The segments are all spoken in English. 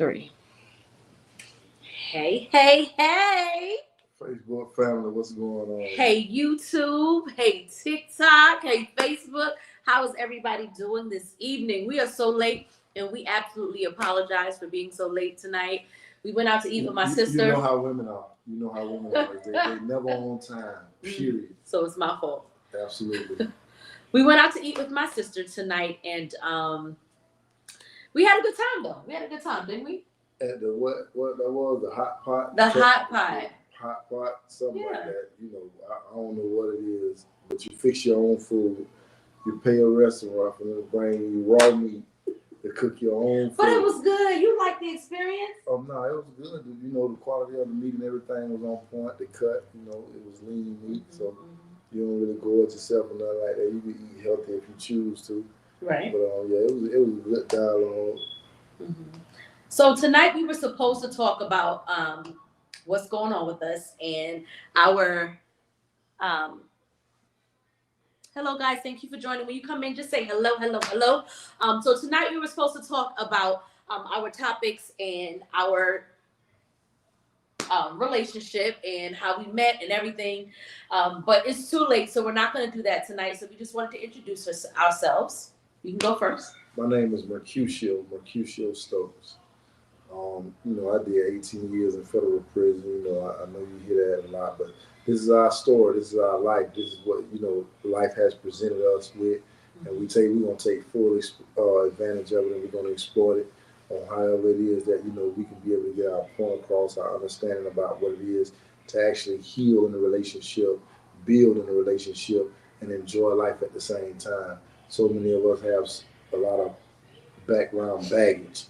Three. Hey, hey, hey. Facebook family, what's going on? Hey, YouTube. Hey, TikTok. Hey, Facebook. How is everybody doing this evening? We are so late, and we absolutely apologize for being so late tonight. We went out to eat with my sister. You know how women are. You know how women are. They never on time, period. So it's my fault. Absolutely. We went out to eat with my sister tonight, and we had a good time, though. We had a good time, didn't we? At the what that was, the hot pot? The hot pot. Hot pot, something like that. You know, I don't know what it is, but you fix your own food. You pay a restaurant for them to bring you raw meat to cook your own food. But it was good. You liked the experience? Oh, no, it was good. You know, the quality of the meat and everything was on point. The cut, you know, it was lean meat, so you don't really gorge yourself or nothing like that. You can eat healthy if you choose to. Right. But yeah, it was a good dialogue. So tonight we were supposed to talk about what's going on with us and our hello guys, thank you for joining. When you come in, just say hello, hello, hello. So tonight we were supposed to talk about our topics and our relationship and how we met and everything. But it's too late, so we're not going to do that tonight. So we just wanted to introduce ourselves. You can go first. My name is Mercutio Stokes. You know, I did 18 years in federal prison. You know, I know you hear that a lot, but this is our story. This is our life. This is what, you know, life has presented us with, and we're gonna take full advantage of it, and we're gonna exploit it on however it is that, you know, we can be able to get our point across, our understanding about what it is to actually heal in a relationship, build in a relationship, and enjoy life at the same time. So many of us have a lot of background baggage,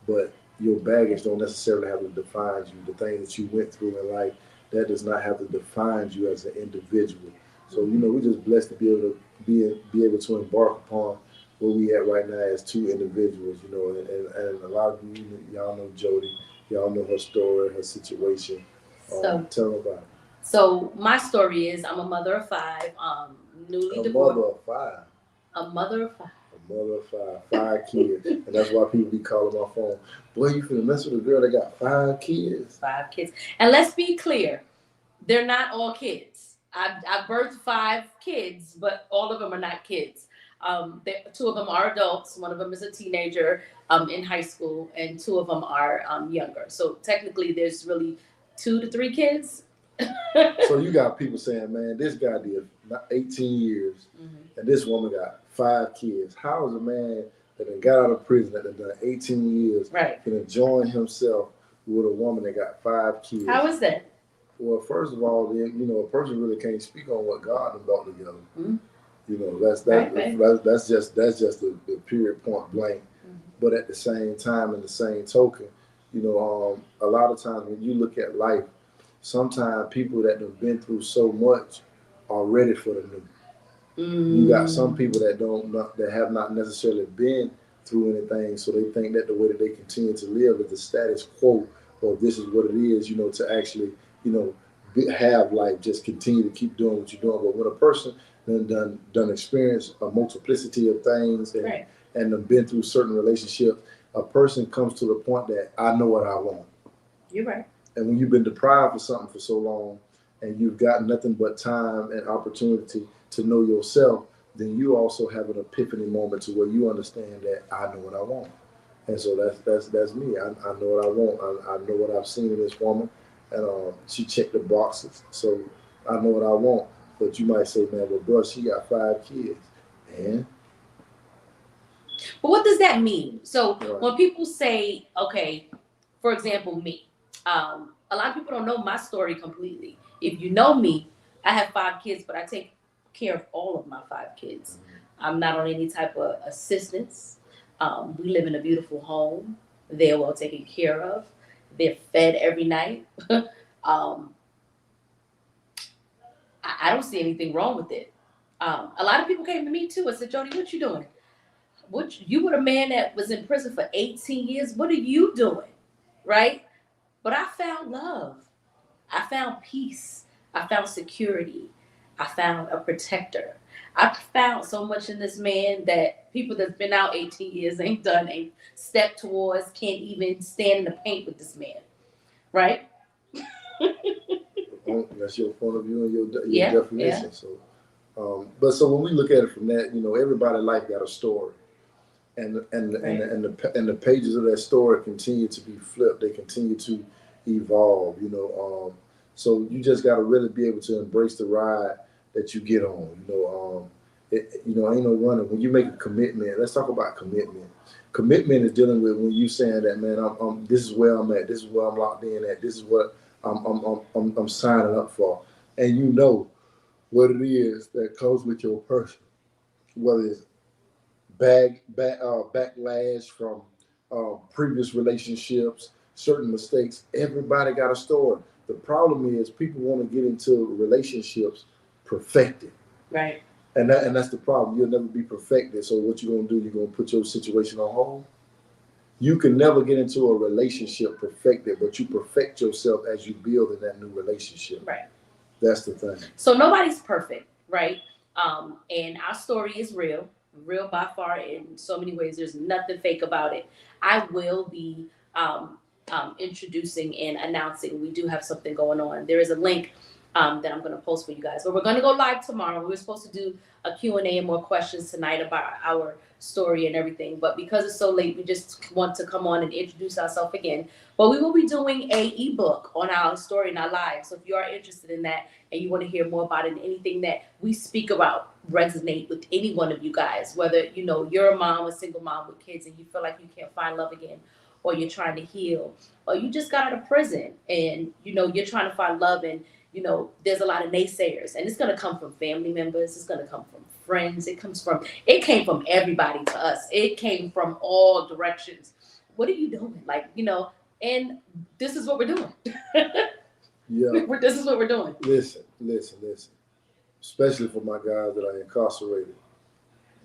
but your baggage don't necessarily have to define you. The things that you went through in life, that does not have to define you as an individual. So, you know, we're just blessed to be able to be able to embark upon where we at right now as two individuals, you know, and a lot of y'all know Jody, y'all know her story, her situation. So tell them about it. So my story is I'm a mother of five, newly divorced. Mother of five. A mother of five. Mother of five kids. And that's why people be calling my phone. Boy, you finna mess with a girl that got 5 kids. 5 kids. And let's be clear, they're not all kids. I birthed 5 kids, but all of them are not kids. 2 of them are adults. One of them is a teenager in high school, and 2 of them are younger. So technically, there's really 2 to 3 kids. So you got people saying, man, this guy did 18 years, and this woman got 5 kids. How is a man that got out of prison, that done 18 years, can join himself with a woman that got 5 kids? How is that? Well, first of all, you know, a person really can't speak on what God has brought together. You know, that's just the period point blank. But at the same time, in the same token, you know, a lot of times when you look at life, sometimes people that have been through so much are ready for the new. You got some people that have not necessarily been through anything, so they think that the way that they continue to live is the status quo, or this is what it is, you know, to actually, you know, have life, just continue to keep doing what you're doing. But when a person done experience a multiplicity of things and have been through certain relationships, a person comes to the point that I know what I want. You're right. And when you've been deprived of something for so long, and you've got nothing but time and opportunity to know yourself, then you also have an epiphany moment to where you understand that I know what I want. And so that's me. I know what I want. I know what I've seen in this woman, and she checked the boxes. So I know what I want. But you might say, man, well, bro, she got 5 kids. And? But what does that mean? So when people say, okay, for example, me, a lot of people don't know my story completely. If you know me, I have 5 kids, but I take care of all of my 5 kids. I'm not on any type of assistance. We live in a beautiful home. They're well taken care of. They're fed every night. I don't see anything wrong with it. A lot of people came to me too and said, Jody, what you doing? You were a man that was in prison for 18 years. What are you doing? Right? But I found love. I found peace. I found security. I found a protector. I found so much in this man that people that's been out 18 years ain't stepped towards, can't even stand in the paint with this man, right? That's your point of view and your Yeah, definition. yeah. So, but so when we look at it from that, everybody's life got a story, and Right. the pages of that story continue to be flipped. They continue to evolve. So you just got to really be able to embrace the ride that you get on. Ain't no running. When you make a commitment, let's talk about commitment. Commitment is dealing with when you saying that, man, this is where I'm at. This is where I'm locked in at. This is what I'm signing up for, and you know what it is that comes with your person, whether it's backlash from previous relationships, certain mistakes. Everybody got a story. The problem is people want to get into relationships perfected. Right. And that's the problem. You'll never be perfected. So what you're gonna do? You're gonna put your situation on hold. You can never get into a relationship perfected, but you perfect yourself as you build in that new relationship. Right. That's the thing. So nobody's perfect, right? And our story is real by far in so many ways. There's nothing fake about it. I will be introducing and announcing we do have something going on. There is a link that I'm going to post for you guys. But we're going to go live tomorrow. We were supposed to do a Q&A and more questions tonight about our story and everything. But because it's so late, we just want to come on and introduce ourselves again. But we will be doing a ebook on our story and our lives. So if you are interested in that and you want to hear more about it and anything that we speak about resonate with any one of you guys, whether you're a mom, a single mom with kids, and you feel like you can't find love again, or you're trying to heal, or you just got out of prison and you're trying to find love, and there's a lot of naysayers, and it's going to come from family members, it's going to come from friends, it came from everybody to us. It came from all directions. What are you doing? And this is what we're doing. Yeah. This is what we're doing. Listen. Especially for my guys that are incarcerated.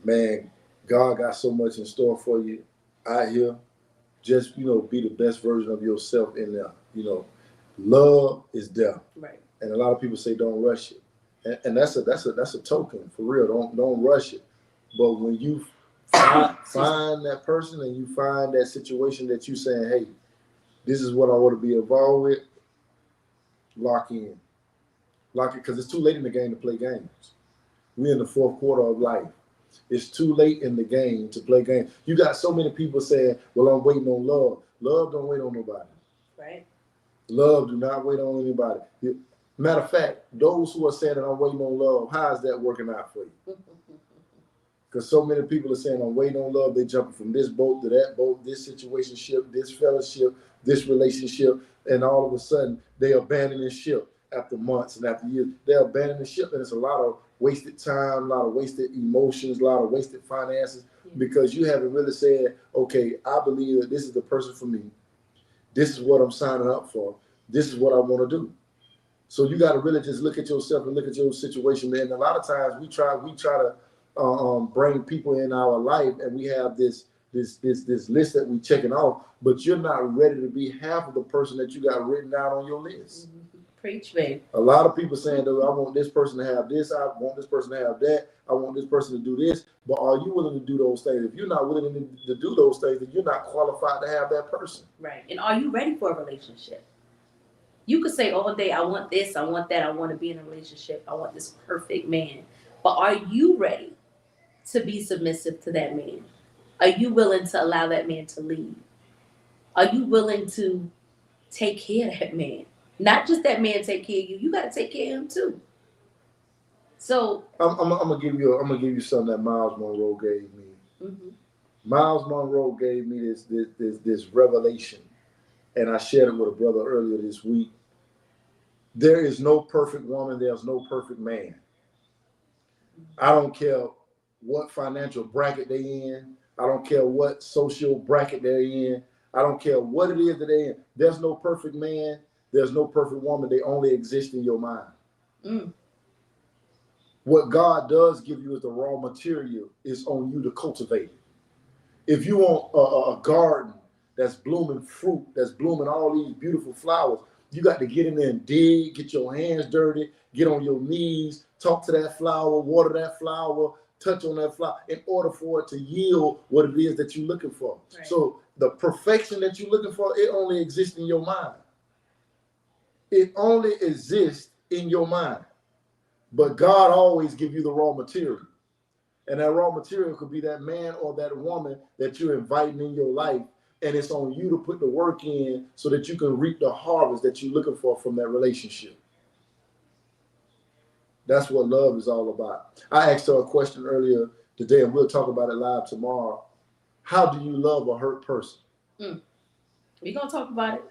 Man, God got so much in store for you out here. Just, be the best version of yourself in there. Love is there. Right. And a lot of people say don't rush it. And that's a token, for real. Don't rush it. But when you find that person and you find that situation that you saying, hey, this is what I want to be involved with, lock in. Lock it, because it's too late in the game to play games. We're in the fourth quarter of life. It's too late in the game to play games. You got so many people saying, well, I'm waiting on love. Love don't wait on nobody. Right. Love do not wait on anybody. Matter of fact, those who are saying that I'm waiting on love, how is that working out for you? Because so many people are saying I'm waiting on love. They jumping from this boat to that boat, this situationship, this fellowship, this relationship, and all of a sudden they abandon the ship after months and after years. They abandon the ship, and it's a lot of wasted time, a lot of wasted emotions, a lot of wasted finances, because you haven't really said, okay, I believe that this is the person for me. This is what I'm signing up for. This is what I want to do. So you got to really just look at yourself and look at your situation. And a lot of times we try to bring people in our life, and we have this list that we checking off, but you're not ready to be half of the person that you got written down on your list. Mm-hmm. Preach, babe. A lot of people saying, I want this person to have this, I want this person to have that, I want this person to do this, but are you willing to do those things? If you're not willing to do those things, then you're not qualified to have that person. Right. And are you ready for a relationship? You could say all day, I want this, I want that, I want to be in a relationship, I want this perfect man. But are you ready to be submissive to that man? Are you willing to allow that man to lead? Are you willing to take care of that man? Not just that man take care of you. You got to take care of him too. So I'm gonna give you something that Miles Monroe gave me. Mm-hmm. Miles Monroe gave me this revelation, and I shared it with a brother earlier this week. There is no perfect woman. There's no perfect man. I don't care what financial bracket they're in. I don't care what social bracket they're in. I don't care what it is that they're in. There's no perfect man. There's no perfect woman. They only exist in your mind. Mm. What God does give you is the raw material. It's on you to cultivate it. If you want a garden that's blooming fruit, that's blooming all these beautiful flowers, You got to get in there and dig, get your hands dirty, get on your knees, talk to that flower, water that flower, touch on that flower in order for it to yield what it is that you're looking for. Right. So the perfection that you're looking for, it only exists in your mind. It only exists in your mind. But God always gives you the raw material. And that raw material could be that man or that woman that you're inviting in your life. And it's on you to put the work in so that you can reap the harvest that you're looking for from that relationship. That's what love is all about. I asked her a question earlier today, and we'll talk about it live tomorrow. How do you love a hurt person? We're going to talk about it.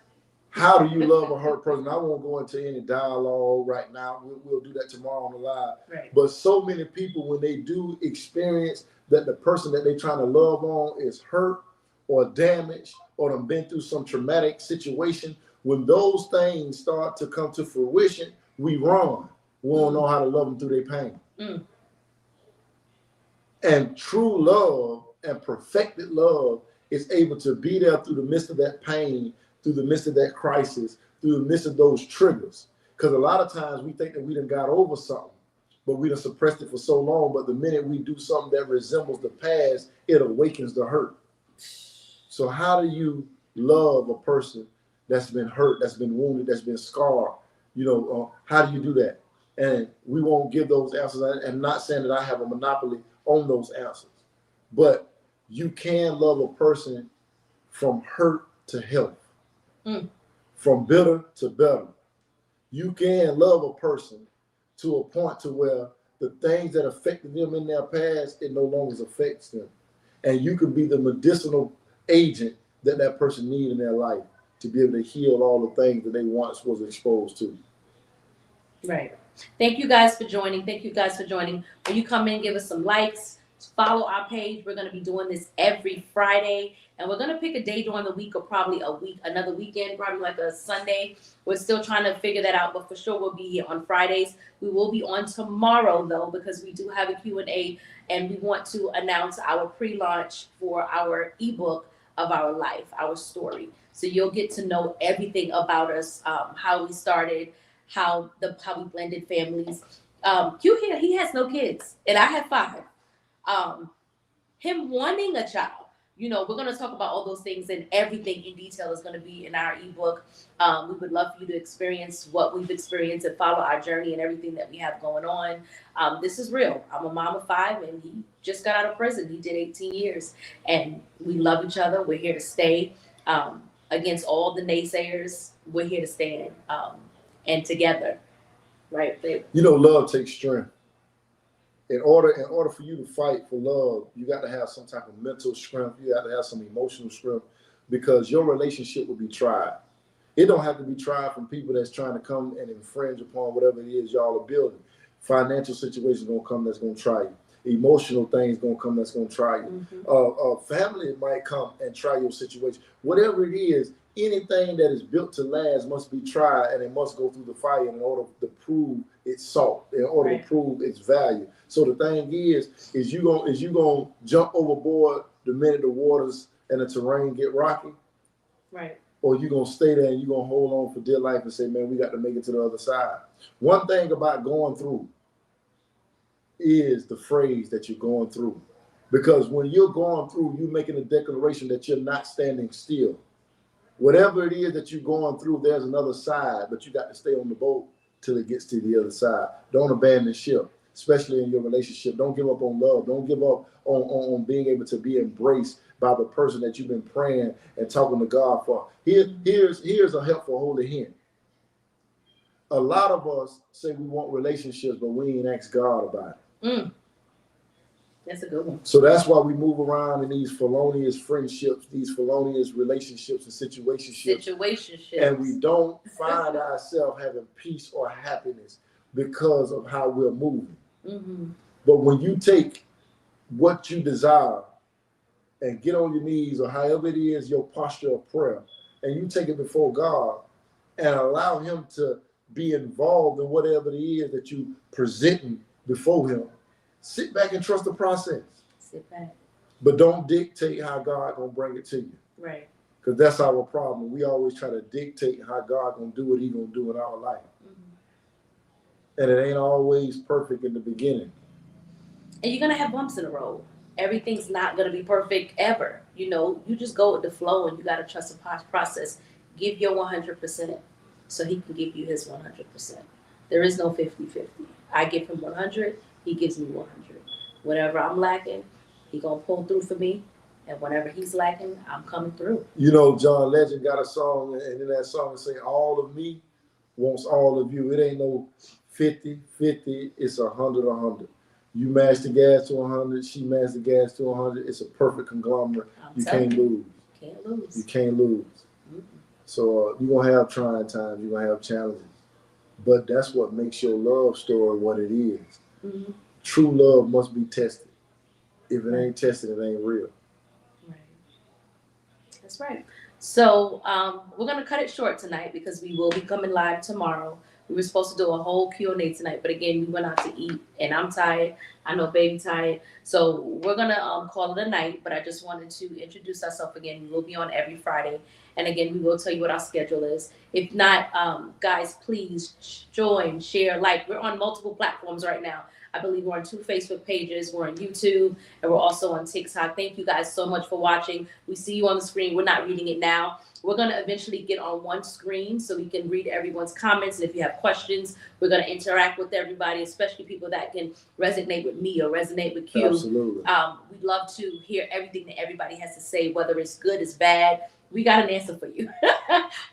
How do you love a hurt person? I won't go into any dialogue right now. We'll do that tomorrow on the live. Right. But so many people, when they do experience that the person that they're trying to love on is hurt or damaged or done been through some traumatic situation, when those things start to come to fruition, we run. We don't know how to love them through their pain. And true love and perfected love is able to be there through the midst of that pain, through the midst of that crisis, through the midst of those triggers. Because a lot of times we think that we done got over something, but we done suppressed it for so long. But the minute we do something that resembles the past, it awakens the hurt. So how do you love a person that's been hurt, that's been wounded, that's been scarred? How do you do that? And we won't give those answers. I'm not saying that I have a monopoly on those answers, but you can love a person from hurt to health, from bitter to better. You can love a person to a point to where the things that affected them in their past, it no longer affects them. And you can be the medicinal agent that person needs in their life to be able to heal all the things that they once was exposed to. Right. Thank you guys for joining. When you come in, give us some likes. Follow our page. We're going to be doing this every Friday. And we're going to pick a day during the week or probably another weekend, probably like a Sunday. We're still trying to figure that out, but for sure we'll be here on Fridays. We will be on tomorrow, though, because we do have a Q&A, and we want to announce our pre-launch for our ebook of our life, our story. So you'll get to know everything about us, how we started, how we blended families. Q here, he has no kids, and I have 5. Him wanting a child, we're going to talk about all those things, and everything in detail is going to be in our ebook. We would love for you to experience what we've experienced and follow our journey and everything that we have going on. This is real. I'm a mom of 5, and he just got out of prison. He did 18 years, and we love each other. We're here to stay. Against all the naysayers, we're here to stand and together. Right, babe? Love takes strength. In order for you to fight for love, you got to have some type of mental strength. You got to have some emotional strength, because your relationship will be tried. It don't have to be tried from people that's trying to come and infringe upon whatever it is y'all are building. Financial situations gonna come that's gonna try you. Emotional things gonna come that's gonna try you. Family might come and try your situation. Whatever it is, anything that is built to last must be tried, and it must go through the fire in order to prove its salt, in order to prove its value. So the thing is you gonna jump overboard the minute the waters and the terrain get rocky, right? Or you gonna stay there and you gonna hold on for dear life and say, man, we got to make it to the other side. One thing about going through is the phrase that you're going through, because when you're going through, you're making a declaration that you're not standing still. Whatever it is that you're going through, there's another side, but you got to stay on the boat till it gets to the other side. Don't abandon ship, especially in your relationship. Don't give up on love. Don't give up on being able to be embraced by the person that you've been praying and talking to God for. Here's a helpful holy hint. A lot of us say we want relationships, but we ain't asked God about it. That's a good one. So that's why we move around in these felonious friendships, these felonious relationships and situationships. And we don't find ourselves having peace or happiness because of how we're moving. But when you take what you desire and get on your knees, or however it is your posture of prayer, and you take it before God and allow him to be involved in whatever it is that you presenting before him, sit back and trust the process. Sit back. But don't dictate how God gonna bring it to you. Right. Because that's our problem. We always try to dictate how God gonna do what He gonna do in our life, and it ain't always perfect in the beginning. And you're gonna have bumps in the road. Everything's not gonna be perfect ever. You know, you just go with the flow, and you gotta trust the process. Give your 100%, so He can give you His 100%. There is no 50-50. I give Him 100, He gives me 100. Whatever I'm lacking, He gonna pull through for me, and whenever He's lacking, I'm coming through. You know, John Legend got a song, and in that song it say, "All of me wants all of you." It ain't no 50-50. It's 100-100. You match the gas to 100. She match the gas to 100. It's a perfect conglomerate. You can't lose. Can't lose. You can't lose. So you're going to have trying times. You're going to have challenges. But that's what makes your love story what it is. True love must be tested. If it ain't tested, it ain't real. Right. That's right. So we're going to cut it short tonight because we will be coming live tomorrow. We were supposed to do a whole Q&A tonight, but again, we went out to eat, and I'm tired. I know baby tired. So we're going to call it a night, but I just wanted to introduce ourselves again. We will be on every Friday. And again, we will tell you what our schedule is. If not, guys, please join, share, like. We're on multiple platforms right now. I believe we're on 2 Facebook pages. We're on YouTube, and we're also on TikTok. Thank you guys so much for watching. We see you on the screen. We're not reading it now. We're going to eventually get on one screen so we can read everyone's comments. And if you have questions, we're going to interact with everybody, especially people that can resonate with me or resonate with you. Absolutely. We'd love to hear everything that everybody has to say, whether it's good, it's bad. We got an answer for you.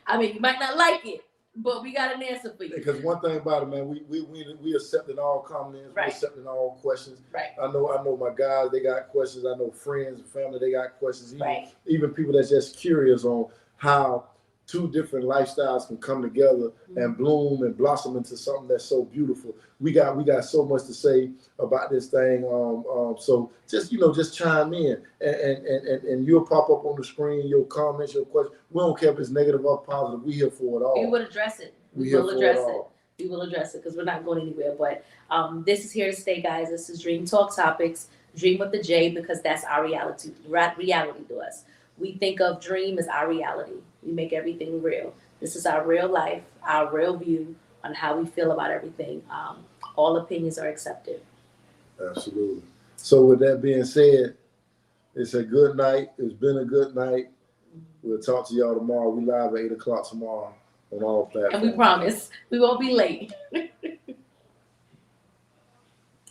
I mean, you might not like it, but we got an answer for you. Because one thing about it, man, we accepting all comments, right. We accepting all questions. Right. I know my guys, they got questions. I know friends and family, they got questions. Even people that's just curious on how 2 different lifestyles can come together and bloom and blossom into something that's so beautiful. We got so much to say about this thing. So just chime in and you'll pop up on the screen, your comments, your questions. We don't care if it's negative or positive. We here for it all. We will address it. We will address it because we're not going anywhere. But this is here to stay, guys. This is Dream Talk Topics. Dream with the J, because that's our reality to us. We think of dream as our reality. We make everything real. This is our real life, our real view on how we feel about everything. All opinions are accepted. Absolutely. So with that being said, it's a good night. It's been a good night. We'll talk to y'all tomorrow. We live at 8 o'clock tomorrow on all platforms. And we promise we won't be late.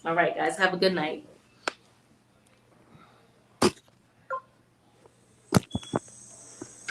All right, guys. Have a good night.